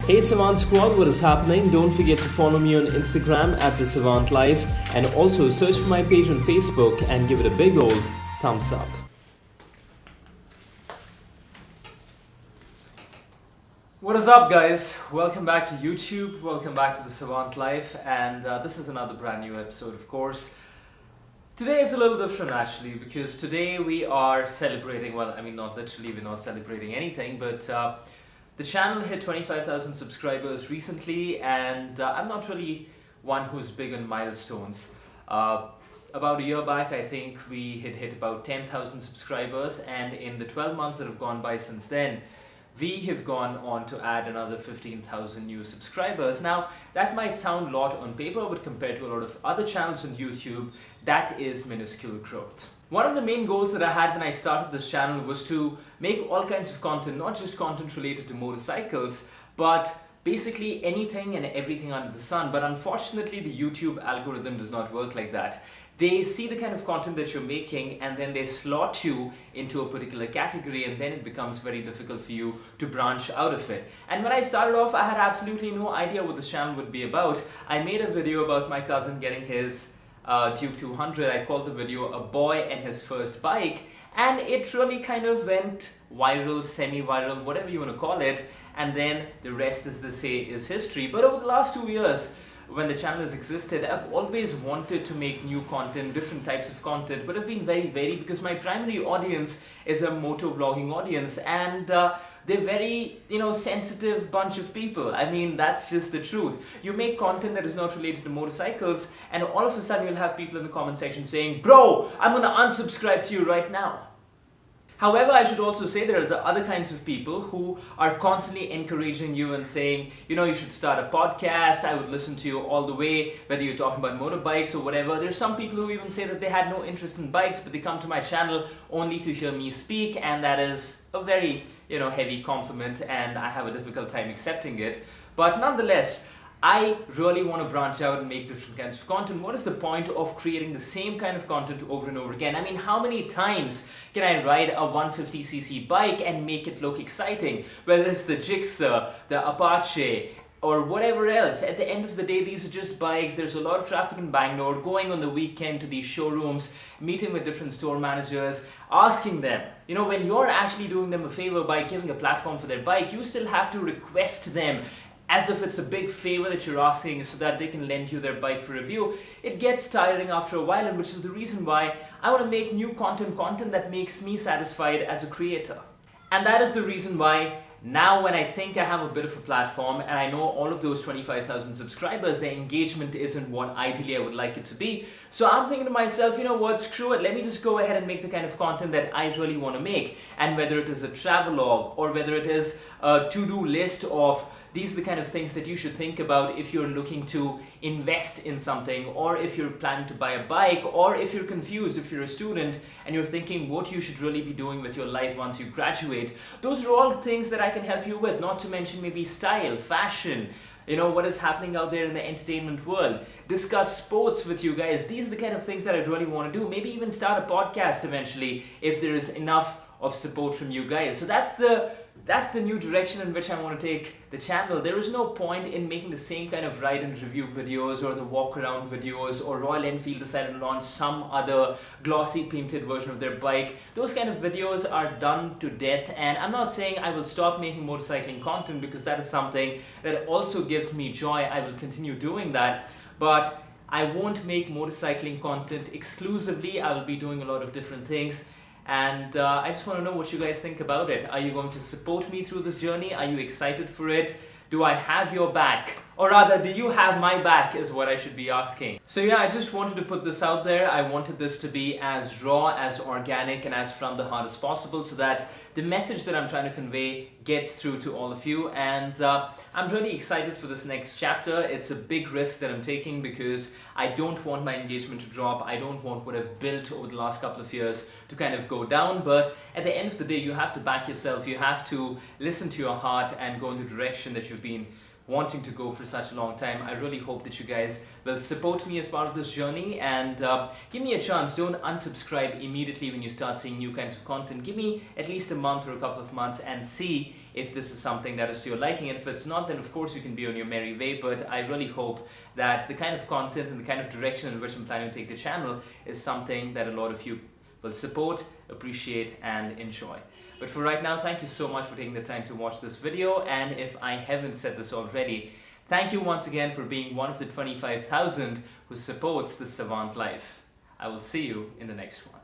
Hey Savant Squad, what is happening? Don't forget to follow me on Instagram at the SAVANT LIFE and also search for my page on Facebook and give it a big old thumbs up. What is up, guys? Welcome back to YouTube, welcome back to the SAVANT LIFE, and this is another brand new episode, of course. Today is a little different actually, because today we are celebrating, well, I mean not literally, we're not celebrating anything, but the channel hit 25,000 subscribers recently, and I'm not really one who's big on milestones. About a year back, I think we had hit about 10,000 subscribers, and in the 12 months that have gone by since then, we have gone on to add another 15,000 new subscribers. Now, that might sound a lot on paper, but compared to a lot of other channels on YouTube, that is minuscule growth. One of the main goals that I had when I started this channel was to make all kinds of content, not just content related to motorcycles, but basically anything and everything under the sun. But unfortunately, the YouTube algorithm does not work like that. They see the kind of content that you're making and then they slot you into a particular category, and then it becomes very difficult for you to branch out of it. And when I started off, I had absolutely no idea what this channel would be about. I made a video about my cousin getting his Duke 200. I called the video "A Boy and His First Bike," and it really kind of went viral, semi-viral, whatever you want to call it, and then the rest, as they say, is history. But over the last 2 years, when the channel has existed, I've always wanted to make new content, different types of content, but I've been very varied because my primary audience is a motor vlogging audience, and they're very, sensitive bunch of people. I mean, that's just the truth. You make content that is not related to motorcycles, and all of a sudden you'll have people in the comment section saying, "Bro, I'm gonna unsubscribe to you right now." However, I should also say there are the other kinds of people who are constantly encouraging you and saying, you should start a podcast, I would listen to you all the way, whether you're talking about motorbikes or whatever. There's some people who even say that they had no interest in bikes, but they come to my channel only to hear me speak, and that is a very, heavy compliment, and I have a difficult time accepting it. But nonetheless, I really want to branch out and make different kinds of content. What is the point of creating the same kind of content over and over again? I mean, how many times can I ride a 150cc bike and make it look exciting? Whether it's the Gixxer, the Apache, or whatever else. At the end of the day, these are just bikes. There's a lot of traffic in Bangalore, going on the weekend to these showrooms, meeting with different store managers, asking them, when you're actually doing them a favor by giving a platform for their bike, you still have to request them as if it's a big favor that you're asking so that they can lend you their bike for review. It gets tiring after a while, and which is the reason why I want to make new content that makes me satisfied as a creator. And that is the reason why now when I think I have a bit of a platform and I know all of those 25,000 subscribers, the engagement isn't what ideally I would like it to be. So I'm thinking to myself, what, screw it, let me just go ahead and make the kind of content that I really want to make. And whether it is a travelogue or whether it is a to-do list of these are the kind of things that you should think about if you're looking to invest in something, or if you're planning to buy a bike, or if you're confused, if you're a student and you're thinking what you should really be doing with your life once you graduate. Those are all things that I can help you with, not to mention maybe style, fashion, what is happening out there in the entertainment world. Discuss sports with you guys. These are the kind of things that I really want to do. Maybe even start a podcast eventually if there is enough of support from you guys. So that's the new direction in which I want to take the channel. There is no point in making the same kind of ride and review videos or the walk around videos, or Royal Enfield decided to launch some other glossy painted version of their bike. Those kind of videos are done to death, and I'm not saying I will stop making motorcycling content, because that is something that also gives me joy. I will continue doing that, but I won't make motorcycling content exclusively. I will be doing a lot of different things. And I just want to know what you guys think about it. Are you going to support me through this journey? Are you excited for it? Do I have your back? Or rather, do you have my back is what I should be asking. So yeah, I just wanted to put this out there. I wanted this to be as raw, as organic, and as from the heart as possible, so that the message that I'm trying to convey gets through to all of you. And I'm really excited for this next chapter. It's a big risk that I'm taking because I don't want my engagement to drop. I don't want what I've built over the last couple of years to kind of go down. But at the end of the day, you have to back yourself. You have to listen to your heart and go in the direction that you've been wanting to go for such a long time. I really hope that you guys will support me as part of this journey, and give me a chance. Don't unsubscribe immediately when you start seeing new kinds of content. Give me at least a month or a couple of months and see if this is something that is to your liking, and if it's not, then of course you can be on your merry way. But I really hope that the kind of content and the kind of direction in which I'm planning to take the channel is something that a lot of you will support, appreciate and enjoy. But for right now, thank you so much for taking the time to watch this video, and if I haven't said this already, thank you once again for being one of the 25,000 who supports the Savant Life. I will see you in the next one.